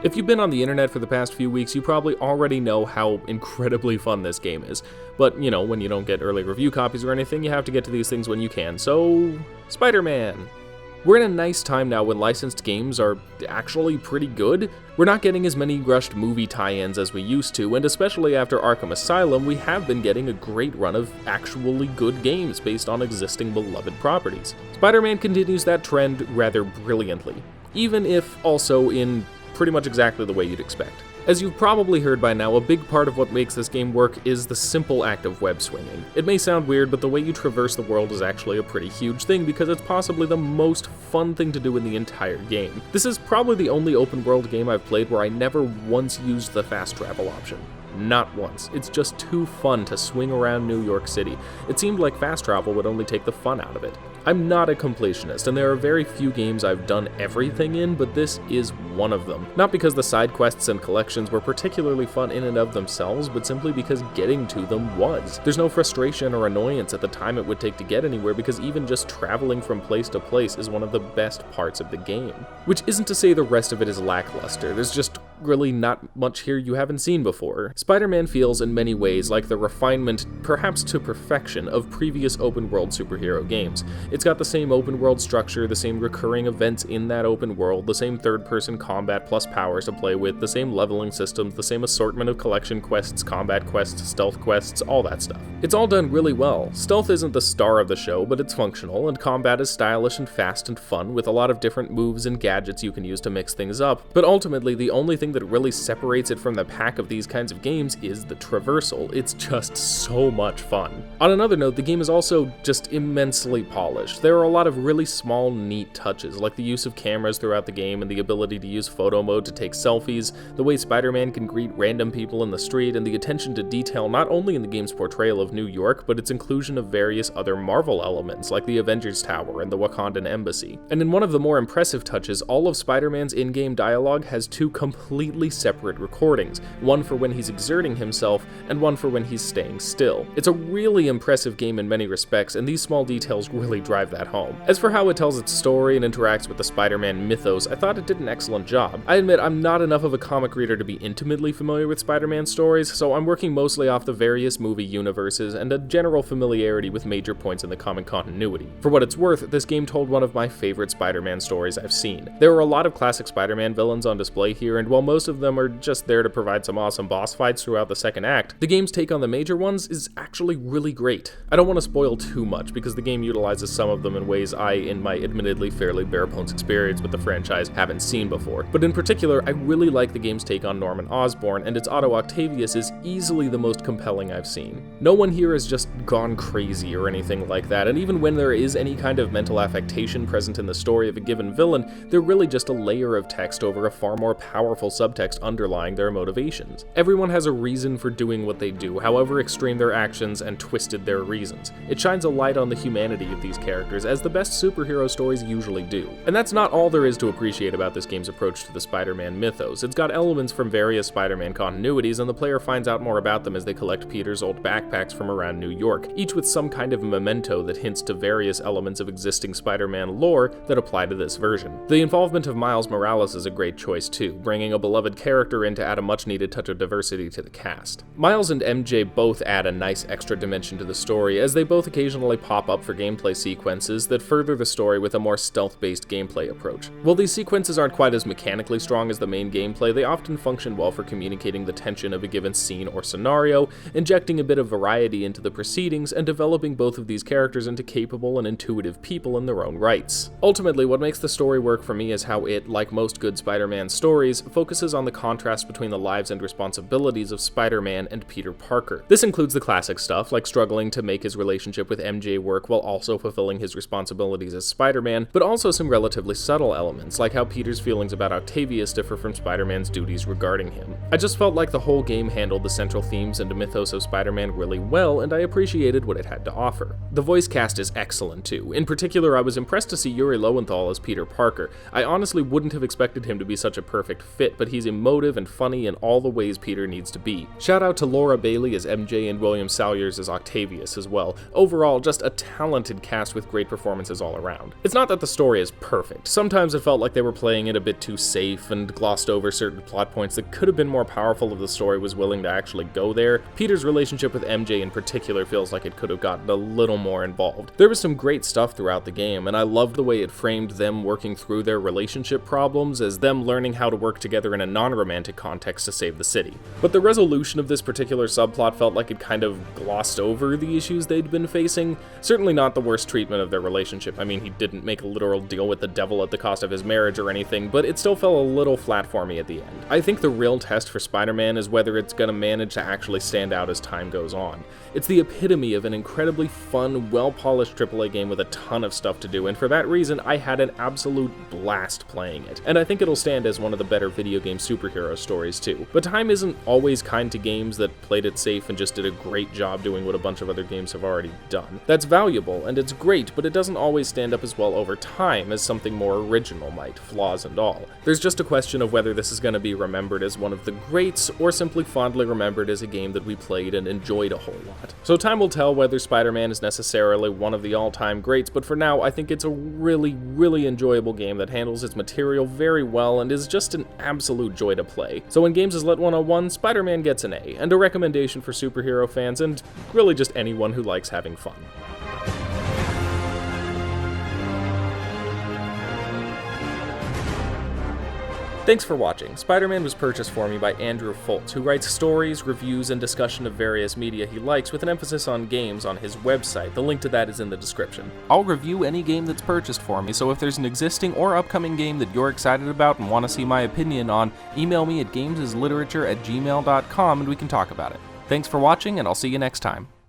If you've been on the internet for the past few weeks, you probably already know how incredibly fun this game is. But, you know, when you don't get early review copies or anything, you have to get to these things when you can. So, Spider-Man. We're in a nice time now when licensed games are actually pretty good. We're not getting as many rushed movie tie-ins as we used to, and especially after Arkham Asylum, we have been getting a great run of actually good games based on existing beloved properties. Spider-Man continues that trend rather brilliantly, even if also in pretty much exactly the way you'd expect. As you've probably heard by now, a big part of what makes this game work is the simple act of web swinging. It may sound weird, but the way you traverse the world is actually a pretty huge thing because it's possibly the most fun thing to do in the entire game. This is probably the only open world game I've played where I never once used the fast travel option. Not once. It's just too fun to swing around New York City. It seemed like fast travel would only take the fun out of it. I'm not a completionist, and there are very few games I've done everything in, but this is one of them. Not because the side quests and collections were particularly fun in and of themselves, but simply because getting to them was. There's no frustration or annoyance at the time it would take to get anywhere, because even just traveling from place to place is one of the best parts of the game. Which isn't to say the rest of it is lackluster, there's just really not much here you haven't seen before. Spider-Man feels in many ways like the refinement, perhaps to perfection, of previous open-world superhero games. It's got the same open-world structure, the same recurring events in that open world, the same third-person combat plus powers to play with, the same leveling systems, the same assortment of collection quests, combat quests, stealth quests, all that stuff. It's all done really well. Stealth isn't the star of the show, but it's functional, and combat is stylish and fast and fun, with a lot of different moves and gadgets you can use to mix things up. But ultimately, the only thing that really separates it from the pack of these kinds of games is the traversal. It's just so much fun. On another note, the game is also just immensely polished. There are a lot of really small, neat touches, like the use of cameras throughout the game and the ability to use photo mode to take selfies, the way Spider-Man can greet random people in the street, and the attention to detail not only in the game's portrayal of New York, but its inclusion of various other Marvel elements, like the Avengers Tower and the Wakandan Embassy. And in one of the more impressive touches, all of Spider-Man's in-game dialogue has two completely separate recordings, one for when he's exerting himself, and one for when he's staying still. It's a really impressive game in many respects, and these small details really drive that home. As for how it tells its story and interacts with the Spider-Man mythos, I thought it did an excellent job. I admit I'm not enough of a comic reader to be intimately familiar with Spider-Man stories, so I'm working mostly off the various movie universes and a general familiarity with major points in the comic continuity. For what it's worth, this game told one of my favorite Spider-Man stories I've seen. There are a lot of classic Spider-Man villains on display here, and while most of them are just there to provide some awesome boss fights throughout the second act, the game's take on the major ones is actually really great. I don't want to spoil too much, because the game utilizes some of them in ways I, in my admittedly fairly bare-bones experience with the franchise, haven't seen before. But in particular, I really like the game's take on Norman Osborn, and its Otto Octavius is easily the most compelling I've seen. No one here has just gone crazy or anything like that, and even when there is any kind of mental affectation present in the story of a given villain, they're really just a layer of text over a far more powerful subtext underlying their motivations. Everyone has a reason for doing what they do, however extreme their actions and twisted their reasons. It shines a light on the humanity of these characters, as the best superhero stories usually do. And that's not all there is to appreciate about this game's approach to the Spider-Man mythos. It's got elements from various Spider-Man continuities, and the player finds out more about them as they collect Peter's old backpacks from around New York, each with some kind of memento that hints to various elements of existing Spider-Man lore that apply to this version. The involvement of Miles Morales is a great choice too, bringing a beloved character in to add a much-needed touch of diversity to the cast. Miles and MJ both add a nice extra dimension to the story, as they both occasionally pop up for gameplay sequences that further the story with a more stealth-based gameplay approach. While these sequences aren't quite as mechanically strong as the main gameplay, they often function well for communicating the tension of a given scene or scenario, injecting a bit of variety into the proceedings, and developing both of these characters into capable and intuitive people in their own rights. Ultimately, what makes the story work for me is how it, like most good Spider-Man stories, focuses on the contrast between the lives and responsibilities of Spider-Man and Peter Parker. This includes the classic stuff, like struggling to make his relationship with MJ work while also fulfilling his responsibilities as Spider-Man, but also some relatively subtle elements, like how Peter's feelings about Octavius differ from Spider-Man's duties regarding him. I just felt like the whole game handled the central themes and mythos of Spider-Man really well, and I appreciated what it had to offer. The voice cast is excellent too. In particular, I was impressed to see Yuri Lowenthal as Peter Parker. I honestly wouldn't have expected him to be such a perfect fit, but he's emotive and funny in all the ways Peter needs to be. Shout out to Laura Bailey as MJ and William Salyers as Octavius as well. Overall, just a talented cast with great performances all around. It's not that the story is perfect. Sometimes it felt like they were playing it a bit too safe and glossed over certain plot points that could have been more powerful if the story was willing to actually go there. Peter's relationship with MJ in particular feels like it could have gotten a little more involved. There was some great stuff throughout the game, and I loved the way it framed them working through their relationship problems as them learning how to work together in a non-romantic context to save the city. But the resolution of this particular subplot felt like it kind of glossed over the issues they'd been facing. Certainly not the worst treatment of their relationship. I mean, he didn't make a literal deal with the devil at the cost of his marriage or anything, but it still fell a little flat for me at the end. I think the real test for Spider-Man is whether it's gonna manage to actually stand out as time goes on. It's the epitome of an incredibly fun, well-polished AAA game with a ton of stuff to do, and for that reason, I had an absolute blast playing it. And I think it'll stand as one of the better video game superhero stories too. But time isn't always kind to games that played it safe and just did a great job doing what a bunch of other games have already done. That's valuable, and it's great, but it doesn't always stand up as well over time as something more original might, flaws and all. There's just a question of whether this is going to be remembered as one of the greats, or simply fondly remembered as a game that we played and enjoyed a whole lot. So time will tell whether Spider-Man is necessarily one of the all-time greats, but for now, I think it's a really, really enjoyable game that handles its material very well and is just an absolute joy to play. So in Games is Lit 101, Spider-Man gets an A, and a recommendation for superhero fans and really just anyone who likes having fun. Thanks for watching. Spider-Man was purchased for me by Andrew Foltz, who writes stories, reviews, and discussion of various media he likes with an emphasis on games on his website. The link to that is in the description. I'll review any game that's purchased for me, so if there's an existing or upcoming game that you're excited about and want to see my opinion on, email me at gamesliterature@gmail.com and we can talk about it. Thanks for watching, and I'll see you next time.